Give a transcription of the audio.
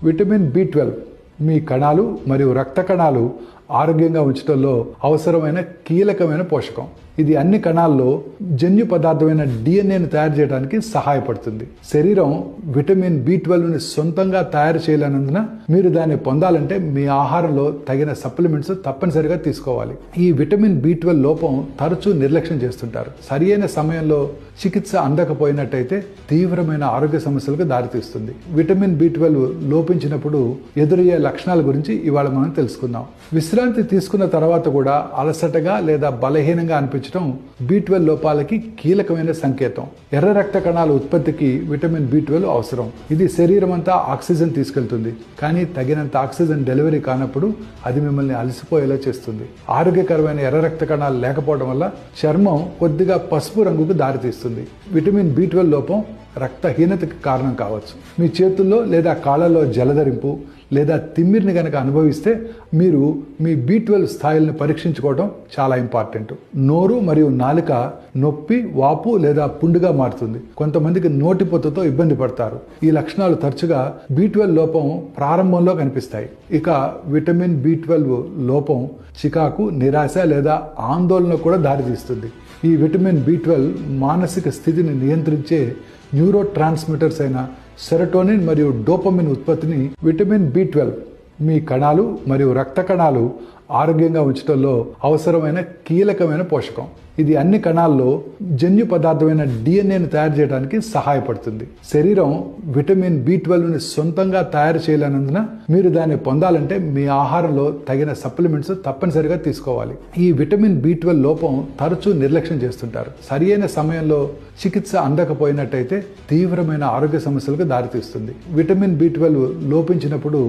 Vitamin B12 మీ కణాలు మరియు రక్త కణాలు ఆరోగ్యంగా ఉంచడంలో అవసరమైన కీలకమైన పోషకం. ఇది అన్ని కణాల్లో జన్యు పదార్థమైన డిఎన్ఏను తయారు చేయడానికి సహాయపడుతుంది. శరీరం విటమిన్ బి12ని సొంతంగా తయారు చేయలేనందున మీరు దాన్ని పొందాలంటే మీ ఆహారంలో తగిన సప్లిమెంట్స్ తప్పనిసరిగా తీసుకోవాలి. ఈ విటమిన్ బి12 లోపం తరచూ నిర్లక్ష్యం చేస్తుంటారు. సరియైన సమయంలో చికిత్స అందకపోయినట్టయితే తీవ్రమైన ఆరోగ్య సమస్యలకు దారితీస్తుంది. విటమిన్ బి12 లోపించినప్పుడు ఎదురయ్యే లక్షణాల గురించి ఇవాళ మనం తెలుసుకుందాం. విశ్రాంతి తీసుకున్న తర్వాత కూడా అలసటగా లేదా బలహీనంగా అనిపించడం బి12 లోపాలకి కీలకమైన సంకేతం. ఎర్ర రక్త కణాల ఉత్పత్తికి విటమిన్ బి12 అవసరం. ఇది శరీరం అంతా ఆక్సిజన్ తీసుకెళ్తుంది, కానీ తగినంత ఆక్సిజన్ డెలివరీ కానప్పుడు అది మిమ్మల్ని అలసిపోయేలా చేస్తుంది. ఆరోగ్యకరమైన ఎర్ర రక్త కణాలు లేకపోవడం వల్ల చర్మం కొద్దిగా పసుపు రంగుకు దారితీస్తుంది. విటమిన్ బి12 లోపం రక్తహీనతకి కారణం కావచ్చు. మీ చేతుల్లో లేదా కాళ్ళలో జలధరింపు లేదా తిమ్మిరిని గనక అనుభవిస్తే మీరు మీ బి12 స్థాయిలను పరీక్షించుకోవడం చాలా ఇంపార్టెంట్. నోరు మరియు నాలుక నొప్పి, వాపు లేదా పుండుగా మారుతుంది. కొంతమందికి నోటిపొత్తతో ఇబ్బంది పడతారు. ఈ లక్షణాలు తరచుగా బి12 లోపం ప్రారంభంలో కనిపిస్తాయి. ఇక విటమిన్ బి12 లోపం చికాకు, నిరాశ లేదా ఆందోళన కూడా దారితీస్తుంది. ఈ విటమిన్ బి12 మానసిక స్థితిని నియంత్రించే న్యూరో ట్రాన్స్మిటర్స్ అయిన సెరటోనిన్ మరియు డోపమిన్ ఉత్పత్తిని. విటమిన్ బి12 మీ కణాలు మరియు రక్త కణాలు ఆరోగ్యంగా ఉంచడంలో అవసరమైన కీలకమైన పోషకం. ఇది అన్ని కణాల్లో జన్యు పదార్థమైన డిఎన్ఏను తయారు చేయడానికి సహాయపడుతుంది. శరీరం విటమిన్ బి12ని సొంతంగా తయారు చేయలేనందున మీరు దాన్ని పొందాలంటే మీ ఆహారంలో తగిన సప్లిమెంట్స్ తప్పనిసరిగా తీసుకోవాలి. ఈ విటమిన్ బి12 లోపం తరచూ నిర్లక్ష్యం చేస్తుంటారు. సరియైన సమయంలో చికిత్స అందకపోయినట్టయితే తీవ్రమైన ఆరోగ్య సమస్యలకు దారితీస్తుంది. Vitamin B12 లోపించినప్పుడు